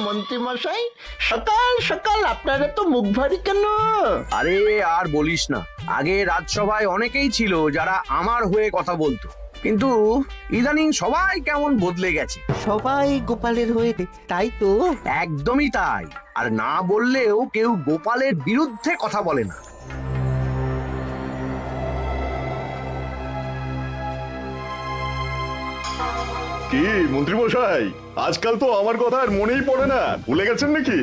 মন্ত্রী মশাই, সকাল সকাল আপনারা তো মুখ ভারী কেন? আরে আর বলিস না, আগে রাজসভায় অনেকেই ছিল যারা আমার হয়ে কথা বলতো, কিন্তু ইদানিং সবাই কেমন বদলে গেছে। সবাই গোপালের হয়ে, তাই তো? একদমই তাই। আর না বললেও কেউ গোপালের বিরুদ্ধে কথা বলে না। কি মন্ত্রী মশাই, আজকাল তো আমার কথা আর মনেই পড়ে না, ভুলে গেছেন নাকি?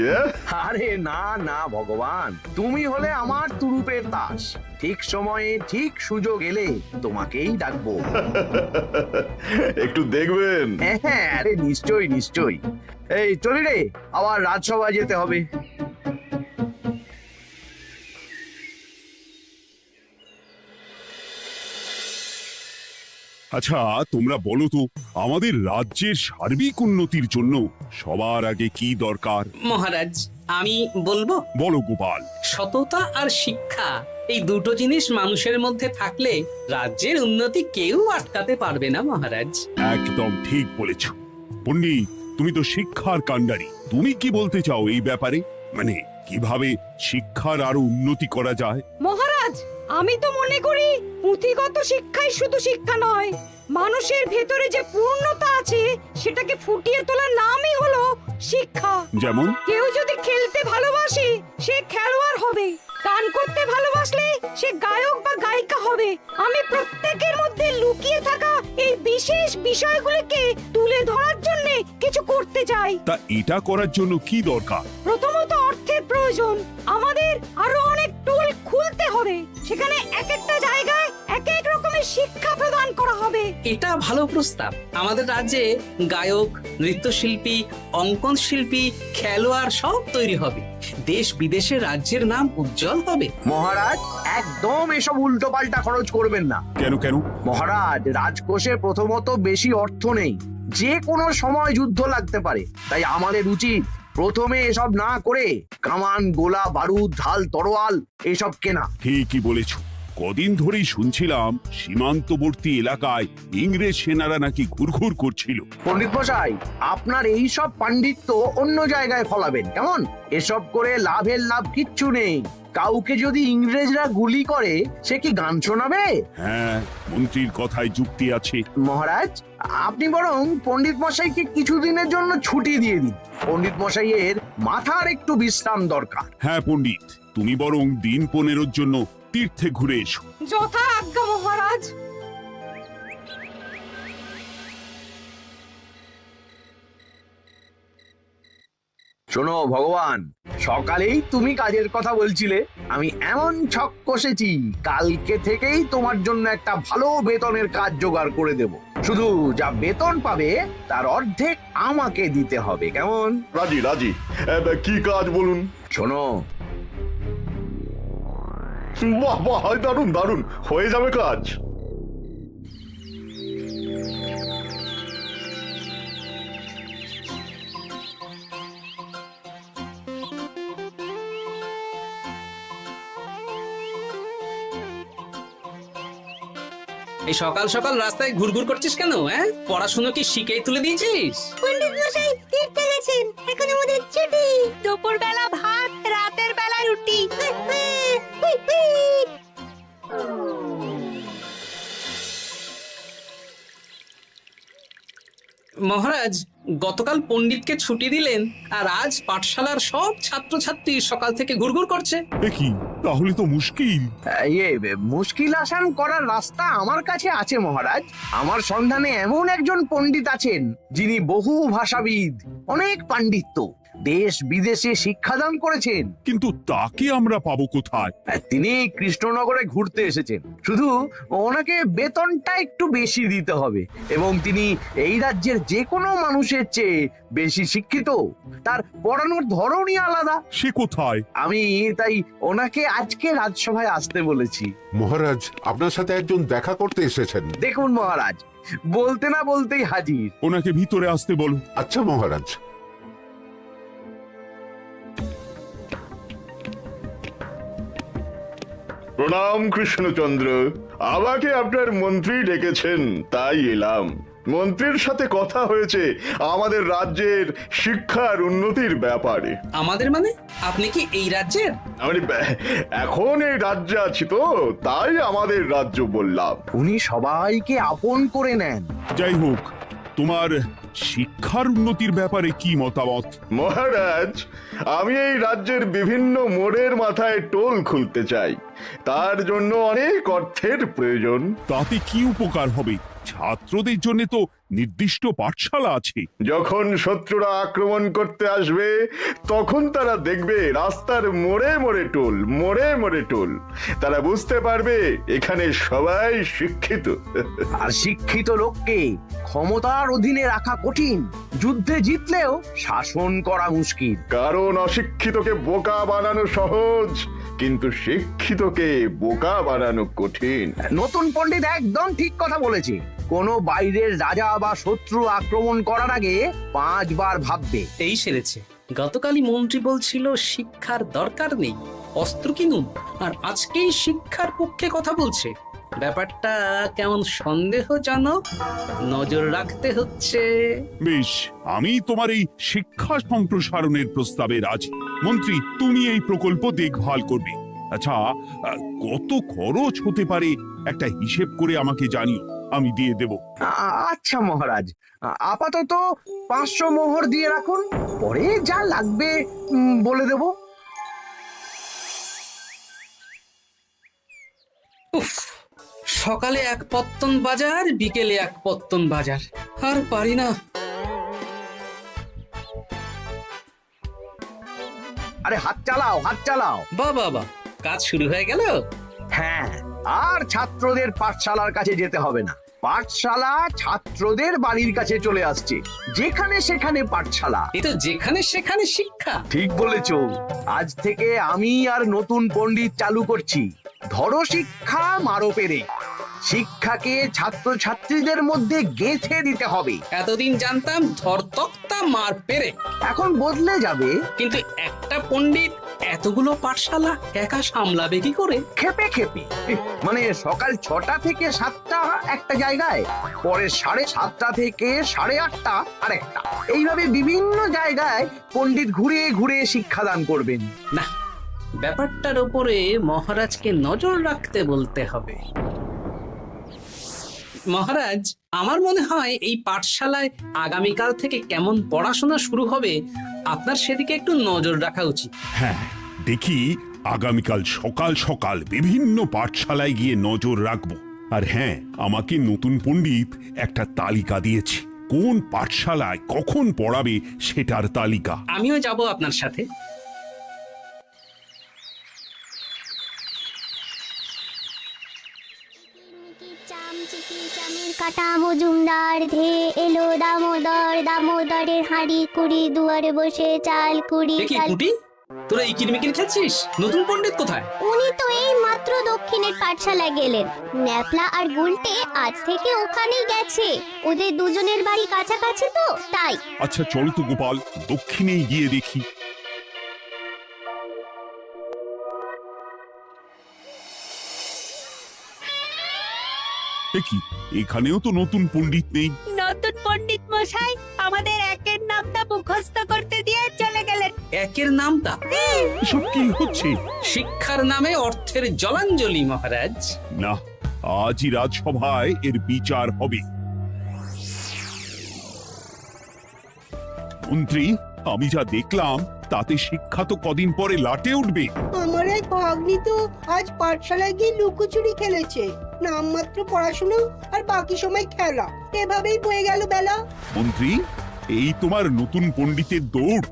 আরে না না ভগবান, তুমি হলে আমার তুরুপের তাস। ঠিক সময়ে ঠিক সুযোগ এলে তোমাকেই ডাকবো। একটু দেখবেন। হ্যাঁ, আরে নিশ্চয়ই নিশ্চয়ই। এই চলি রে, আবার রাজসভায় যেতে হবে। আচ্ছা, তোমরা বলো তো, আমাদের রাজ্যের সার্বিক উন্নতির জন্য সবার আগে কি দরকার? মহারাজ, আমি বলবো। বলো গোপাল। সততা আর শিক্ষা, এই দুটো জিনিস মানুষের মধ্যে থাকলে রাজ্যের উন্নতি কেউ আটকাতে পারবে না মহারাজ। একদম ঠিক বলেছ পণ্ডিত, তুমি তো শিক্ষার কাণ্ডারি। তুমি কি বলতে চাও এই ব্যাপারে? মানে কিভাবে শিক্ষার আরো উন্নতি করা যায়? মহারাজ, আমি তো মনে করি পুঁথিগত শিক্ষাই শুধু শিক্ষা নয়, মানুষের ভেতরে যে পূর্ণতা আছে সেটাকে ফুটিয়ে তোলার নামই হলো শিক্ষা। যেমন? কেউ যদি খেলতে ভালোবাসে সে খেলোয়াড় হবে, গান করতে ভালোবাসলে সে গায়ক বা গায়িকা হবে। আমি প্রত্যেকের মধ্যে লুকিয়ে থাকা এই বিশেষ বিষয়গুলিকে তুলে ধরার জন্য কিছু করতে চাই। তা এটা করার জন্য কি দরকার? প্রথমত অর্থের প্রয়োজন। আমাদের আরো অনেক টুল খুলতে হবে, সেখানে এক একটা জায়গায় এক এক রকমের শিক্ষা প্রদান করা হবে। এটা ভালো প্রস্তাব। আমাদের রাজ্যে গায়ক, নৃত্যশিল্পী, অঙ্কন শিল্পী, খেলোয়াড় সব তৈরি হবে। দেশ বিদেশে রাজ্যের নাম উজ্জ্বল হবে। মহারাজ, একদম এসব উল্টো পাল্টা খরচ করবেন না। কেন কেন? মহারাজ, রাজকোষে প্রথমত বেশি অর্থ নেই, যে কোনো সময় যুদ্ধ লাগতে পারে। তাই আমাদের উচিত প্রথমে এসব না করে কামান, গোলা, বারুদ, ঢাল, তরোয়াল এসব কেনা। ঠিকই বলেছ। কদিন ধরেই শুনছিলাম সীমান্তবর্তী এলাকায় ইংরেজ সেনারা নাকি ঘুরঘুর করছিল। পণ্ডিত মশাই, আপনার এই সব পাণ্ডিত্য অন্য জায়গায় ফলাবেন কেমন? এসব করে লাভের লাভ কিচ্ছু নেই। কাউকে যদি ইংরেজরা গুলি করে সে কি গান শোনাবে? হ্যাঁ, মন্ত্রীর কথায় যুক্তি আছে। মহারাজ, আপনি বরং পণ্ডিত মশাইকে কিছুদিনের জন্য ছুটি দিয়ে দিন। পণ্ডিত মশাইয়ের মাথার একটু বিশ্রাম দরকার। হ্যাঁ পণ্ডিত, তুমি বরং দিন 15 জন্য তীর্থে ঘুরে এসো। যথা আজ্ঞা মহারাজ। শোনো ভগবান, সকালেই তুমি কাজের কথা বলছিলে, আমি এমন ছক কষেছি কালকে থেকেই তোমার জন্য একটা ভালো বেতনের কাজ জোগাড় করে দেব। শুধু যা বেতন পাবে তার অর্ধেক আমাকে দিতে হবে, কেমন? রাজি রাজি। কি কাজ বলুন? শোনো, বাহ বাহ, দারুণ দারুণ, হয়ে যাবে কাজ। এই সকাল সকাল রাস্তায় ঘুরঘুর করছিস কেন? পড়াশুনো কি শিখেই তুলে দিয়েছিস? পণ্ডিত মশাই তীর্থে গেছেন, এখন আমাদের ছুটি। দুপুর বেলা ভাত, রাতের বেলা রুটি। মহারাজ, গতকাল পণ্ডিতকে ছুটি দিলেন আর আজ পাঠশালার সব ছাত্রছাত্রী সকাল থেকে ঘুরঘুর করছে। এ কি, তাহলে তো মুশকিল। মুশকিল আসান করার রাস্তা আমার কাছে আছে মহারাজ। আমার সন্ধানে এমন একজন পণ্ডিত আছেন যিনি বহু ভাষাবিদ, অনেক পাণ্ডিত্য, দেশ বিদেশে শিক্ষাদান করেছেন। কিন্তু তাকে আমরা পাবো কোথায়? তিনি কৃষ্ণনগরে ঘুরতে এসেছেন, শুধু ওনাকে বেতনটা একটু বেশি দিতে হবে। এবং তিনি এই রাজ্যের যে কোনো মানুষের চেয়ে বেশি শিক্ষিত, তার পড়ানোর ধরনই আলাদা। সে কোথায়? আমি তাই ওনাকে আজকে রাজসভায় আসতে বলেছি। মহারাজ, আপনার সাথে একজন দেখা করতে এসেছেন। দেখুন মহারাজ, বলতে না বলতেই হাজির। ওনাকে ভিতরে আসতে বলো। আচ্ছা মহারাজ। প্রণাম কৃষ্ণচন্দ্র, আমাকে আপনার মন্ত্রী ডেকেছেন, তাই এলাম। মন্ত্রীর সাথে কথা হয়েছে আমাদের রাজ্যের শিক্ষার উন্নতির ব্যাপারে। আমাদের মানে আপনি কি এই রাজ্যের? মানে এখন এই রাজ্যে আছি তো, তাই আমাদের রাজ্য বললাম। উনি সবাইকে আপন করে নেন। যাই হোক, তোমার শিক্ষার উন্নতির ব্যাপারে কি মতামত? মহারাজ, আমি এই রাজ্যের বিভিন্ন মোড়ের মাথায় টোল খুলতে চাই। তার জন্য অনেক অর্থের প্রয়োজন। তাতে কি উপকার হবে? ছাত্রদের জন্য তো নির্দিষ্ট পাঠশালা আছে। যখন শত্রুরা আক্রমণ করতে আসবে তখন তারা দেখবে রাস্তার মোড়ে মোড়ে টোল, মোড়ে মোড়ে টোল। তারা বুঝতে পারবে এখানে সবাই শিক্ষিত। আর শিক্ষিত লোককে ক্ষমতার অধীনে রাখা কঠিন, যুদ্ধে জিতলেও শাসন করা মুশকিল। কারণ অশিক্ষিতকে বোকা বানানো সহজ, কিন্তু শিক্ষিতকে বোকা বানানো কঠিন। নতুন পণ্ডিত একদম ঠিক কথা বলেছে। কোনো বাইরের রাজা বা শত্রু আক্রমণ করার আগে 5 বার ভাববে। এই সেরেছে। গতকালই মন্ত্রী বলছিল শিক্ষার দরকার নেই, অস্ত্র কিনুন, আর আজকেই শিক্ষার পক্ষে কথা বলছে। ব্যাপারটা কেমন সন্দেহজনক, নজর রাখতে হচ্ছে। বেশ, আমি তোমার এই শিক্ষা সম্প্রসারণের প্রস্তাবে রাজি। মন্ত্রী, তুমি এই প্রকল্প দেখভাল করবে। আচ্ছা, কত খরচ হতে পারে একটা হিসেব করে আমাকে জানিও, আমি দিয়ে দেব। আচ্ছা মহারাজ, আপাতত 500 মোহর দিয়ে রাখুন, পরে যা লাগবে বলে দেব। উফ, সকালে এক পত্তন বাজার, বিকেলে এক পত্তন বাজার, আর পারি না। আরে হাত চালাও, হাত চালাও। বাবা, কাজ শুরু হয়ে গেল। হ্যাঁ, আর ছাত্রদের পাঠশালার কাছে যেতে হবে না। পাঠশালা ছাত্রদের বাড়ির কাছে চলে আসছে। যেখানে সেখানে পাঠশালা। এ তো যেখানে সেখানে শিক্ষা। ঠিক বলেছো। আজ থেকে আমি আর নতুন পণ্ডিত চালু করছি। ধরো শিক্ষা, মারো পেরে। শিক্ষাকে ছাত্রছাত্রীদের মধ্যে গেঁথে দিতে হবে। এতদিন জানতাম ধরতক্তা মার পেরে, এখন বদলে যাবে। কিন্তু একটা পণ্ডিত এতগুলো পাঠশালা একা সামলাবে কি করে? খেপে খেপে, মানে সকাল 6টা থেকে 7টা একটা জায়গায়, পরে 7:30 থেকে 8:30 আরেকটা। এইভাবে বিভিন্ন জায়গায় পণ্ডিত ঘুরে ঘুরে শিক্ষাদান করবেন। না, ব্যাপারটার উপরে মহারাজকে নজর রাখতে বলতে হবে। মহারাজ, আমার মনে হয় এই পাঠশালায় আগামীকাল থেকে কেমন পড়াশোনা শুরু হবে, আপনার সেদিকে একটু নজর রাখা উচিত। হ্যাঁ, দেখি আগামীকাল সকাল সকাল বিভিন্ন পাঠশালায় গিয়ে নজর রাখবো। আর হ্যাঁ, আমাকে নতুন পণ্ডিত একটা তালিকা দিয়েছে, কোন পাঠশালায় কখন পড়াবে সেটার তালিকা। আমিও যাব আপনার সাথে। কাটা মজুমদার ধে এলো দামোদর, দামোদরের হাঁড়ি কুড়ি, দুয়ারে বসে চাল কুড়ি। দেখি কুটি, তোরা এই কিরমিকির খেলছিস? নতুন পণ্ডিত কোথায়? উনি তো এই মাত্র দক্ষিণের পাঠশালায় গেলেন। ন্যাপলা আর গুলটে আজ থেকে ওখানেই গেছে। ওদের দুজনের বাড়ি কাছাকাছি তো, তাই। আচ্ছা চলো তো গোপাল, দক্ষিণেই গিয়ে দেখি। দেখি, এখানেও তো নতুন পণ্ডিত নেই। নতুন পণ্ডিত মশাই আমাদের একের নামটা মুখস্থ করতে দিয়ে চলে গেলেন। একের নামটা? এসব কি হচ্ছে? শিক্ষার নামে অর্থের জলাঞ্জলি মহারাজ। না, আজই রাজসভায় এর বিচার হবে। মন্ত্রী, আমি যা দেখলাম তাতে শিক্ষা তো কদিন পরে লাটে উঠবে। আমার এক ভাগ্নি তো আজ পাঠশালায় গিয়ে লুকোচুরি খেলেছে। নামমাত্র পড়াশুনো আর বাকি সময় খেলা, এভাবেই বয়ে গেল বেলা। মন্ত্রী, এই তোমার নতুন পণ্ডিতের দৌড়।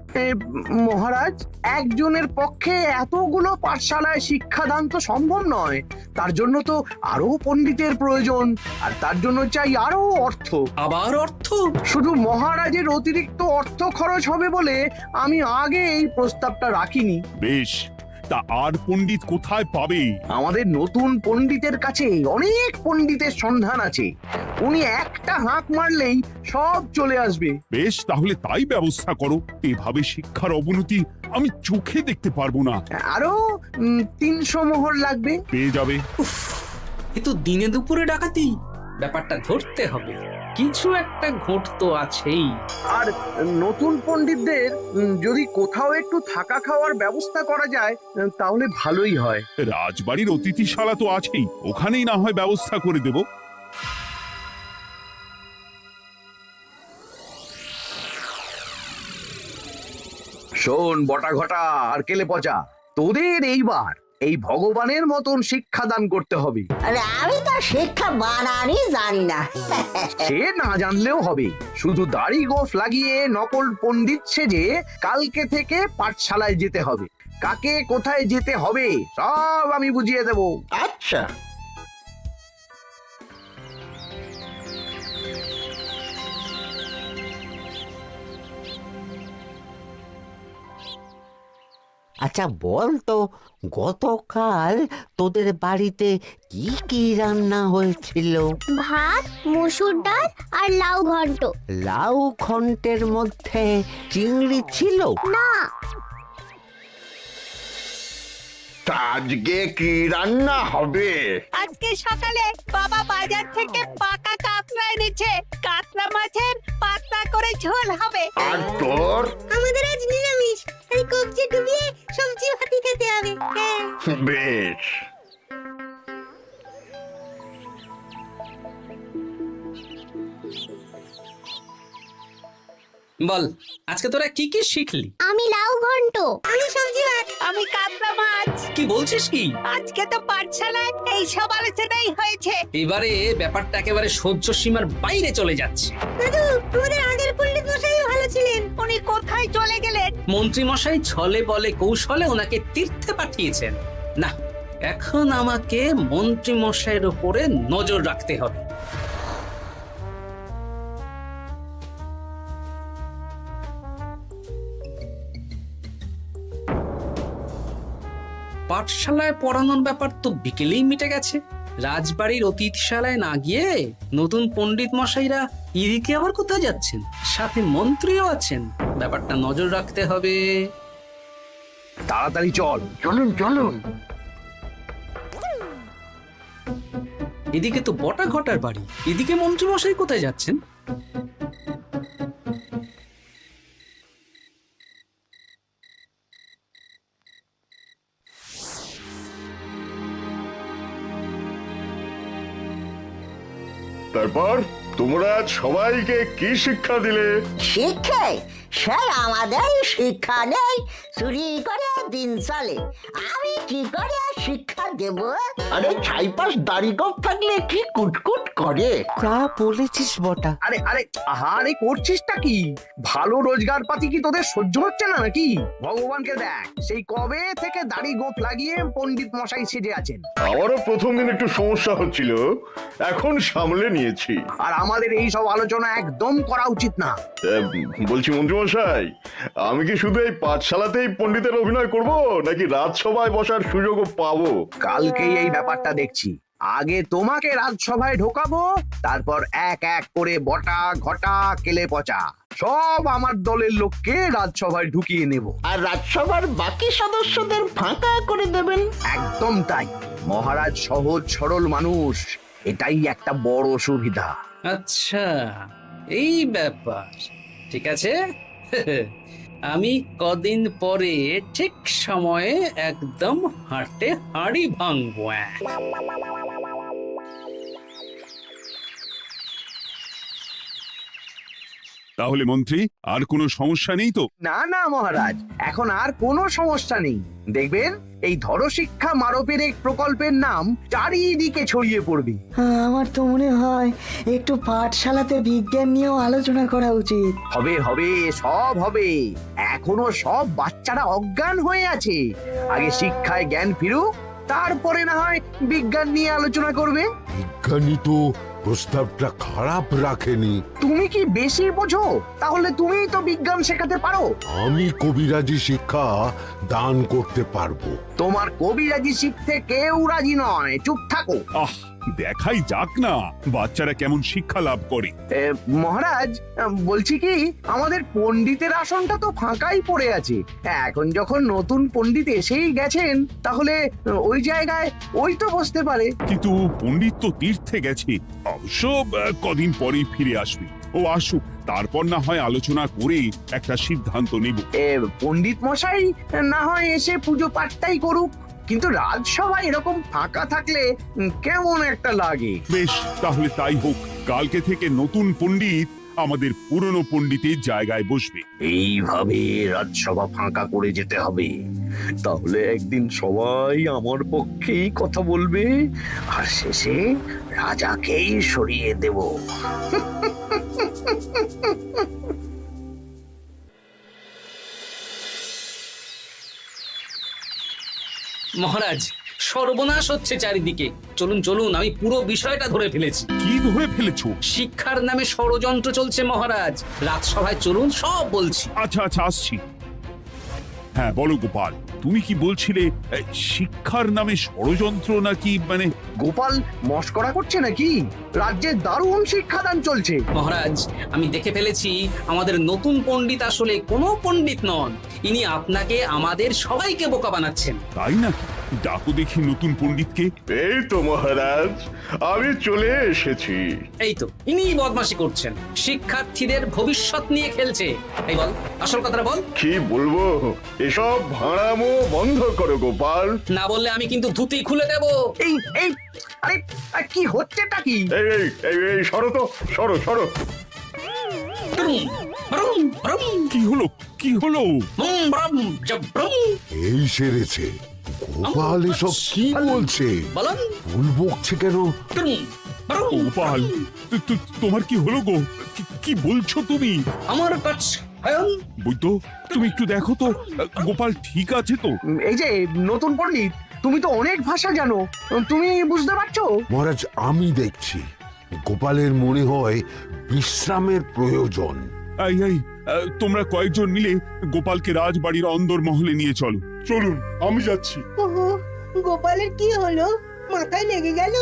মহারাজ, একজনের পক্ষে এতগুলো পাঠশালায় শিক্ষাদান তো সম্ভব নয়। তার জন্য তো আরো পণ্ডিতের প্রয়োজন, আর তার জন্য চাই আরো অর্থ। আবার অর্থ? শুধু মহারাজের অতিরিক্ত অর্থ খরচ হবে বলে আমি আগে এই প্রস্তাবটা রাখিনি। বেশ, তা আর পণ্ডিত কোথায় পাবে? আমাদের নতুন পণ্ডিতের কাছে অনেক পণ্ডিতের সন্ধান আছে। উনি একটা হাঁক মারলেই সব চলে আসবে। বেশ, তাহলে তাই ব্যবস্থা করো। এভাবে শিক্ষার অবনতি আমি চোখে দেখতে পারবো না। আরো 300 মোহর লাগবে। পেয়ে যাবে। এ তো দিনে দুপুরে ডাকাতি। ব্যাপারটা ধরতে হবে। কিছু একটা ঘোট তো আছেই। আর নতুন পণ্ডিতদের যদি কোথাও একটু থাকা খাওয়ার ব্যবস্থা করা যায় তাহলে ভালোই হয়। রাজবাড়ির অতিথিশালা তো আছেই, ওখানেই না হয় ব্যবস্থা করে দেব। শোন বটা ঘটা আর কেলে পচা, তোদের এইবার এই ভগবানের মতন শিক্ষাদান করতে হবে। আরে আমি তো শিক্ষা বানানই জানি না। সে না জানলেও হবে, শুধু দাড়ি গোফ লাগিয়ে নকল পণ্ডিত সেজে কালকে থেকে পাঠশালায় যেতে হবে। কাকে কোথায় যেতে হবে সব আমি বুঝিয়ে দেব। আচ্ছা, আচ্ছা বল তো, গতকাল তোদের বাড়িতে কি কি রান্না হয়েছিল? ভাত, মসুর ডাল আর লাউ ঘন্ট। লাউ ঘন্টের মধ্যে চিংড়ি ছিল? না, তা আজকে কি রান্না হবে? আজকে সকালে বাবা বাজার থেকে পাকা কাতলা এনেছে। কাতলা মাছের পাতলা করে ঝোল হবে। আর তোর? আমাদের আজ নিরামিষ, এই কবজি ডুবিয়ে সবজি ভাতি খেতে হবে। বেশ। বল, আজকে তোরা কি কি শিখলি? আমি লাউ ঘন্ট। আমি সবজি ভাত। আমি কাতলা মাছ। কি বলছিস কি? আজকে তো পাঠশালায় এই সব আলোচনাই হয়েছে। এবারে ব্যাপারটা একেবারে সহ্য সীমার বাইরে চলে যাচ্ছে। দাদু, আমাদের আগের পণ্ডিত মশাই ভালো ছিলেন। উনি কোথায় চলে গেলেন? মন্ত্রী মশাই ছলে বলে কৌশলে ওনাকে তীর্থে পাঠিয়েছেন। না, এখন আমাকে মন্ত্রী মশাইয়ের উপরে নজর রাখতে হবে। পাঠশালায় পড়ানোর ব্যাপার তো বিকেলেই মিটে গেছে। রাজবাড়ির অতিথিশালায় না গিয়ে নতুন পণ্ডিত মশাইরা এদিকে আবার কোথায় যাচ্ছেন? সাথে মন্ত্রীও আছেন, ব্যাপারটা নজর রাখতে হবে। তাড়াতাড়ি চল। চলুন চলুন। এদিকে তো বটা ঘটার বাড়ি, এদিকে মন্ত্রী মশাই কোথায় যাচ্ছেন? তারপর তোমরা সবাইকে কি শিক্ষা দিলে? শিক্ষা? স্যার আমাদের শিক্ষা নেই, চুরি করে দিন চলে। আমি কি করে শিক্ষা দেব? আরে ছাইপাশ দাড়ি গোঁফ থাকলে কি কুটকুট করে। যা বলেছিস বটা। আরে আরে আহারে করছিসটা কি? ভালো রোজগার পাতি কি তোদের সহ্য হচ্ছে না নাকি? ভগবানকে দেখ, সেই কবে থেকে দাড়ি গোঁফ লাগিয়ে পণ্ডিত মশাই সেজে আছেন। আমারও প্রথম দিন একটু সমস্যা হচ্ছিল, এখন সামলে নিয়েছি। আর আমাদের এই সব আলোচনা একদম করা উচিত না। বলছি মন্ত্রীমশাই, আমি কি শুধু এই পাঠশালাতেই পণ্ডিতের অভিনয় করব, নাকি রাজসভায় বসার সুযোগও পাবো? কালকেই এই ব্যাপারটা দেখছি। আগে তোমাকে রাজসভায় ঢোকাবো, তারপর এক এক করে বটা ঘটা কেলে পচা সব আমার দলের লোককে রাজসভায় ঢুকিয়ে নেব। আর রাজসভার বাকি সদস্যদের ফাঁকা করে দেবেন। একদম তাই। মহারাজ সহজ সরল মানুষ, এটাই একটা বড় সুবিধা। আচ্ছা, এই ব্যাপার। ঠিক আছে, আমি কদিন পরে ঠিক সময়ে একদম হাটে হাড়ি ভাঙবো। তাহলে মন্ত্রী, আর কোনো সমস্যা নেই তো? না না মহারাজ, এখন আর কোনো সমস্যা নেই। দেখবেন এই ধরো শিক্ষা মারপের এক প্রকল্পের নাম চারিদিকে ছড়িয়ে পড়বে। আমার তো মনে হয় একটু পাঠশালাতে বিজ্ঞান নিয়েও আলোচনা করা উচিত। হবে হবে, সব হবে। এখনো সব বাচ্চারা অজ্ঞান হয়ে আছে। আগে শিক্ষায় জ্ঞান ফিরুক, তারপরে না হয় বিজ্ঞান নিয়ে আলোচনা করবে। বিজ্ঞানী তো প্রস্তাবটা খারাপ রাখেনি। তুমি কি বেশি বোঝো? তাহলে তুমিই তো বিজ্ঞান শেখাতে পারো। আমি কবিরাজি শিক্ষা দান করতে পারবো। তোমার কবিরাজি শিখতে কেউ রাজি নয়, চুপ থাকো। আহ, দেখাই যাক না বাচ্চারা কেমন শিক্ষা লাভ করে। মহারাজ, বলছি কি, আমাদের পণ্ডিতের আসনটা তো ফাঁকাই পড়ে আছে। এখন যখন নতুন পণ্ডিত এসেই গেছেন, তাহলে ওই জায়গায় ওই তো বসতে পারে। কিন্তু পণ্ডিত তো তীর্থে গেছে, অবশ্য কদিন পরেই ফিরে আসবে। ও আসুক, তারপর না হয় আলোচনা করে একটা সিদ্ধান্ত নেব। পণ্ডিত মশাই না হয় এসে পুজো পাঠটাই করুক, কিন্তু রাজসভা এরকম ফাঁকা থাকলে কেমন একটা লাগে। বেশ, তাহলে তাই হোক। কালকে থেকে নতুন পণ্ডিত আমাদের পুরনো পণ্ডিতের জায়গায় বসবে। এইভাবে রাজসভা ফাঁকা করে যেতে হবে, তাহলে একদিন সবাই আমার পক্ষেই কথা বলবে, আর শেষে রাজাকেই সরিয়ে দেব। মহারাজ, সর্বনাশ হচ্ছে চারিদিকে। চলুন চলুন, আমি পুরো বিষয়টা ধরে ফেলেছি। কি ধরে ফেলেছো? শিক্ষার নামে ষড়যন্ত্র চলছে মহারাজ। রাজসভায় চলুন, সব বলছি। আচ্ছা আচ্ছা, আসছি। হ্যাঁ বলো গোপাল, তুমি কি বলছিলে শিক্ষার নামে ষড়যন্ত্র নাকি? মানে গোপাল মস্করা করছে নাকি? রাজ্যে দারুণ শিক্ষাদান চলছে। মহারাজ, আমি দেখে ফেলেছি আমাদের নতুন পণ্ডিত আসলে কোনো পণ্ডিত নন। ইনি আপনাকে, আমাদের সবাইকে বোকা বানাচ্ছেন। তাই নাকি? ডাকো দেখি নতুন পণ্ডিতকে। এই তো মহারাজ, আমি চলে এসেছি। এই তো, ইনিই বদমাশি করছেন, শিক্ষার্থীদের ভবিষ্যৎ নিয়ে খেলছে। এই বল, আসল কথাটা বল। কি বলবো, এসব ভাড়ামো বন্ধ করো গোপাল। না বললে আমি কিন্তু ধুতি খুলে দেব। এই এই আরে কি হচ্ছেটা কি? এই এই এই এই সরো তো, সরো সরো। ব্রুম, ব্রুম, ব্রুম, কি হলো? কি হলো? বুম, ব্রুম, জব্রুম। এই সেরেছে। গোপাল এসব কি বলছে? বলুন। ভুল বকছে কেন? ব্রুম, ব্রুম, ও গোপাল, তোমার কি হলো গো? কি বলছো তুমি? আমার কাছ বৈদ্য, তুমি একটু দেখো তো গোপাল ঠিক আছে তো? এই যে নতুন পণ্ডিত, তুমি তো অনেক ভাষা জানো, তুমি বুঝতে পারছো? মহারাজ, আমি দেখছি গোপালের মনে হয় বিশ্রামের প্রয়োজন। এই এই, তোমরা কয়েকজন মিলে গোপালকে রাজবাড়ির অন্দর মহলে নিয়ে চলো। চলুন, আমি যাচ্ছি। ওহো, গোপালের কি হলো? মাথায় লেগে গেল?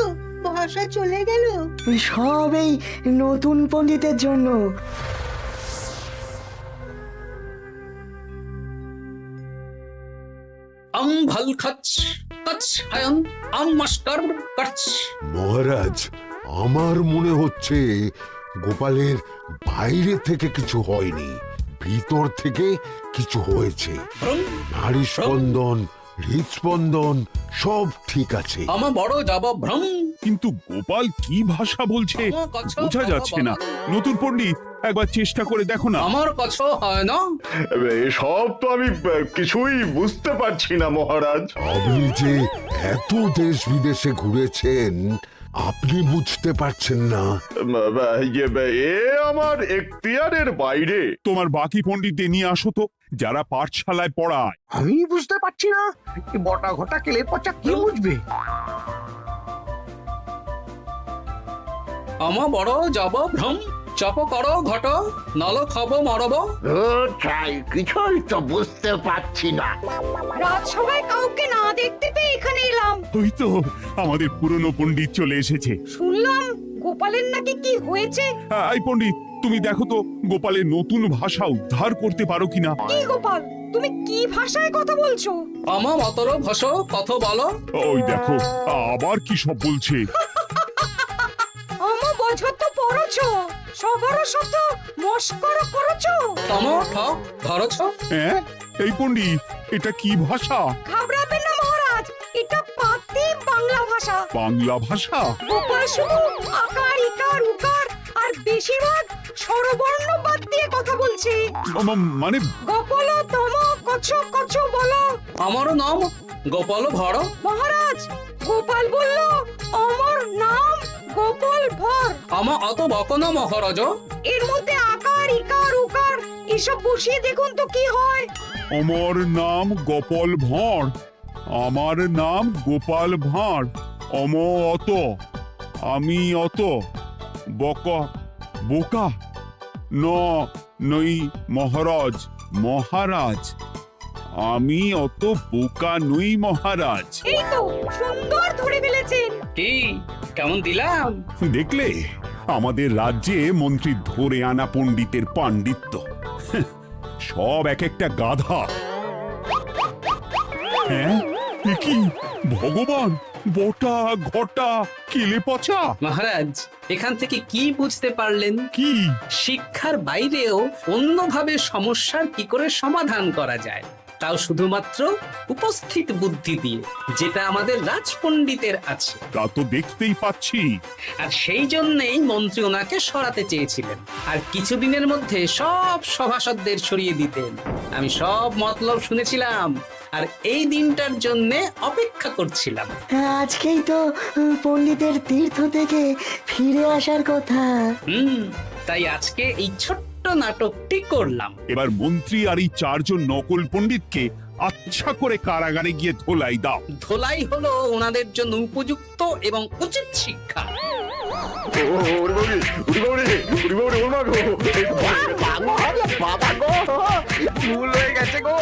ভাষা চলে গেল? সব এই নতুন পণ্ডিতের জন্য। আম ভাল খাচ কাচ হায়ন আম মাস্টার কাচ। মহারাজ, আমার মনে হচ্ছে গোপালের বাইরে থেকে কিছু হয়নি, ভিতর থেকে কিছু হয়েছে। নারী স্পন্দন, হৃদস্পন্দন সব ঠিক আছে। আমার বড় যাব ভ্রম। কিন্তু গোপাল কি ভাষা বলছে বোঝা যাচ্ছে না। নতুন পণ্ডিত, একবার চেষ্টা করে দেখো না। আমার কাছে হয় না। এসব তো আমি কিছুই বুঝতে পারছি না মহারাজ। আপনি যে এত দেশ বিদেশে ঘুরেছেন, আপনি বুঝতে পারছেন না? এ আমার এখতিয়ারের বাইরে। তোমার বাকি পণ্ডিতদের নিয়ে আসো তো, যারা পাঠশালায় পড়ায়। আমি বুঝতে পারছি না, বটা ঘটা কেলে পচা কি বুঝবে? আমার বড় যাব ভ্রম। চপ করো ঘট, নল খাবো মরব। কিছুই তো বুঝতে পারছি না। রাজসভায় কাউকে না দেখতে পেয়ে এখানে এলাম। ওই তো আমাদের পুরনো পণ্ডিত চলে এসেছে। শুনলাম গোপালের নাকি কি হয়েছে। এই পণ্ডিত, তুমি দেখো তো গোপালের নতুন ভাষা উদ্ধার করতে পারো কিনা। কি গোপাল, তুমি কি ভাষায় কথা বলছো? আমার মতর ভাষ কত বলো। ওই দেখো আবার কি সব বলছে। আমো বোঝো তো পড়ছো, সবার সাথে মস্করা করছো। তমো ঠক ধরছ। হ্যাঁ, এই পণ্ডিত, এটা কি ভাষা? ঘাবড়াবেন না মহারাজ, এটা পাতি বাংলা ভাষা। বাংলা ভাষা? গোপাল শুধু আকার ইকার উকার আর বেশিরভাগ স্বরবর্ণ বাদ দিয়ে কথা বলছে। মানে গোপাল তম কছ কছ বলো। আমার নাম গোপাল ভর। মহারাজ, গোপাল বলল আমার নাম গোপাল ভর। আমার অত বকনা মহারাজ। এর মধ্যে আকার ইকার উকার এসব বসিয়ে দেখুন তো কি হয়। আমার নাম গোপাল ভাঁড়। আমার নাম গোপাল ভাঁড়। অত, আমি অত বকা বোকা নই মহারাজ। মহারাজ, আমি অত বোকা নই মহারাজ। এই তো সুন্দর ধরে ফেলেছেন। কি কেমন দিলাম? দেখলে আমাদের রাজ্যে মন্ত্রী ধরে আনা পণ্ডিতের পাণ্ডিত্য। সব এক একটা গাধা। হ্যাঁ, এ কি ভগবান, বটা ঘটা কেলে পচা। মহারাজ, এখান থেকে কি বুঝতে পারলেন? কি? শিক্ষার বাইরেও অন্যভাবে সমস্যার কি করে সমাধান করা যায়, তাও শুধুমাত্র উপস্থিত বুদ্ধি দিয়ে, যেটা আমাদের রাজপণ্ডিতের আছে। তা তো দেখতেই পাচ্ছি। আর সেই জন্যই মন্ত্রী ওনাকে সরাতে চেয়েছিলেন, আর কিছুদিনের মধ্যে সব সভাসদদের সরিয়ে দিতেন। আমি সব মতলব শুনেছিলাম, আর এই দিনটার জন্য অপেক্ষা করছিলাম। আজকেই তো পণ্ডিতের তীর্থ থেকে ফিরে আসার কথা। তাই আজকে এই ছোট্ট নাটকটি করলাম। এবার মন্ত্রী আর এই 4 জন নকল পণ্ডিতকে আচ্ছা করে কারাগারে গিয়ে ধোলাই দাও। ধোলাই হলো ওনাদের জন্য উপযুক্ত এবং উচিত শিক্ষা। বাবা গো, ভুল হয়ে গেছে গো।